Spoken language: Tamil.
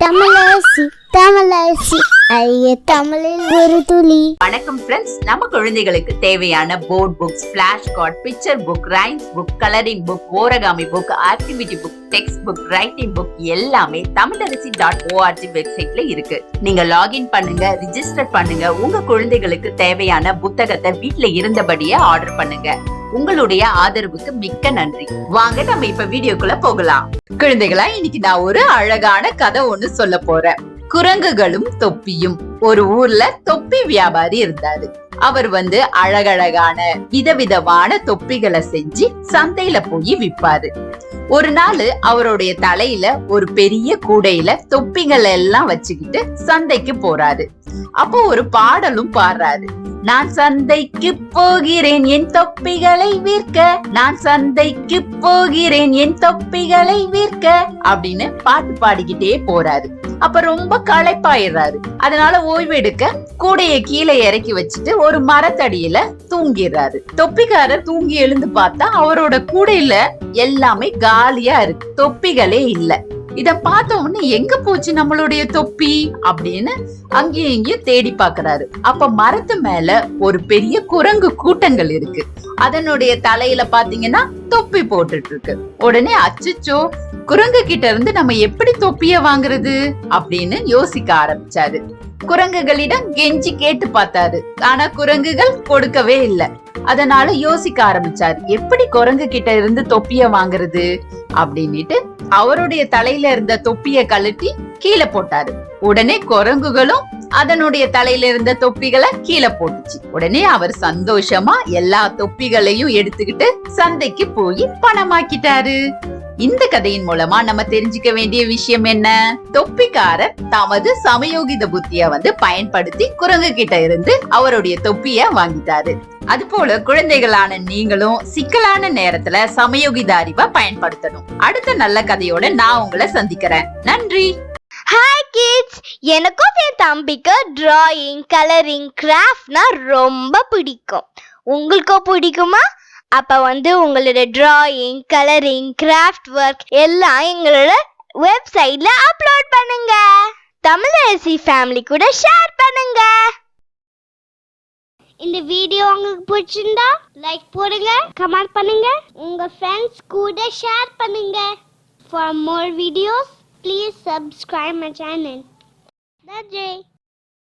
தமிழரசி தமிழரசி ஐய தமிழில் ஒரு துளி. வணக்கம் ஃப்ரெண்ட்ஸ், நம்ம குழந்தைகளுக்கு தேவையான board books, flash card, picture book, rhymes book, colouring book, origami book, activity book, text book, writing book எல்லாமே Tamilarasi.org வெப்சைட்ல இருக்கு. நீங்க லாகின் பண்ணுங்க, ரிஜிஸ்டர் பண்ணுங்க. உங்க குழந்தைகளுக்கு தேவையான புத்தகத்தை வீட்ல இருந்தபடியே ஆர்டர் பண்ணுங்க. உங்களுடைய ஆதரவுக்கு மிக்க நன்றி. வாங்க நம்ம இப்ப வீடியோக்குள்ள போகலாம். குழந்தைகளா, இன்னைக்கு நான் ஒரு அழகான கதை ஒண்ணு சொல்ல போறேன். குரங்குகளும் தொப்பியும். ஒரு ஊர்ல தொப்பி வியாபாரி இருந்தாரு. அவர் அழகழகான விதவிதமான தொப்பிகளை செஞ்சு சந்தையில போய் விற்பாரு. ஒரு நாள் அவருடைய தலையில ஒரு பெரிய கூடையில தொப்பிகள் எல்லாம் வச்சுக்கிட்டு சந்தைக்கு போறாரு. அப்போ ஒரு பாடலும் பாடுறாரு. நான் சந்தைக்கு போகிறேன் என் தொப்பிகளை விற்க, நான் சந்தைக்கு போகிறேன் என் தொப்பிகளை விற்க அப்படின்னு பாட்டு பாடிக்கிட்டே போறாரு. அப்ப ரொம்ப களைப்பாயிடுறாரு. அதனால ஓய்வு எடுக்க கூடைய கீழே இறக்கி வச்சுட்டு ஒரு மரத்தடியில தூங்கிடுறாரு. தொப்பிக்காரர் தூங்கி எழுந்து பார்த்தா அவரோட கூடையில எல்லாமே காலியா இருக்கு, தொப்பிகளே இல்ல. இத பார்த்த உடனே எங்க போச்சு நம்மளுடைய தொப்பி அப்படின்னு அங்கேயும் இங்கேயும் தேடி பாக்குறாரு. அப்ப மரத்து மேல ஒரு பெரிய குரங்கு கூட்டங்கள் இருக்கு. அதனுடைய தலையில பாத்தீங்கன்னா தொப்பி போட்டுட்டு இருக்கு. உடனே அச்சச்சோ, குரங்கு கிட்ட இருந்து நம்ம எப்படி தொப்பிய வாங்குறது அப்படின்னு யோசிக்க ஆரம்பிச்சாரு. குரங்குகளிடம் கெஞ்சி கேட்டு பார்த்தாரு. ஆனா குரங்குகள் கொடுக்கவே இல்லை. அதனால யோசிக்க ஆரம்பிச்சாரு, எப்படி குரங்கு கிட்ட இருந்து தொப்பிய வாங்குறது அப்படின்னுட்டு அவருடைய தலையில இருந்த தொப்பிய கழட்டி கீழே போட்டாரு. உடனே குரங்குகளும் அதனுடைய தலையில இருந்த தொப்பிகளை கீழே போட்டுச்சு. உடனே அவர் சந்தோஷமா எல்லா தொப்பிகளையும் எடுத்துக்கிட்டு சந்தைக்கு போய் பணமாக்கிட்டாரு. இந்த கதையின் மூலமா நம்ம தெரிஞ்சுக்க வேண்டிய விஷயம் என்ன? தொப்பிக்காரர் தமது சமயோகித புத்திய பயன்படுத்தி குரங்கு கிட்ட இருந்து அவருடைய தொப்பிய வாங்கிட்டாரு. அது போல குழந்தைகளான நீங்களும் சிக்கலான நேரத்துல சமயோகித அறிவை பயன்படுத்தணும். அடுத்த நல்ல கதையோட நான் உங்களை சந்திக்கிறேன். நன்றி. ஹாய் கிட்ஸ், எனக்கும் என் தம்பிக்கு டிராயிங், கலரிங், கிராஃப்ட்னா ரொம்ப பிடிக்கும். உங்களுக்கும் பிடிக்குமா? அப்ப உங்களோட டிராயிங், கலரிங், கிராஃப்ட் ஒர்க் எல்லாம் எங்களோட வெப்சைட்ல அப்லோட் பண்ணுங்க. தமிழரசி ஃபேமிலி கூட ஷேர் பண்ணுங்க. இந்த வீடியோ உங்களுக்கு பிடிச்சிருந்தா லைக் போடுங்க, கமெண்ட் பண்ணுங்க, உங்க ஃப்ரெண்ட்ஸ் கூட ஷேர் பண்ணுங்க. For more videos, please subscribe my channel. That's it.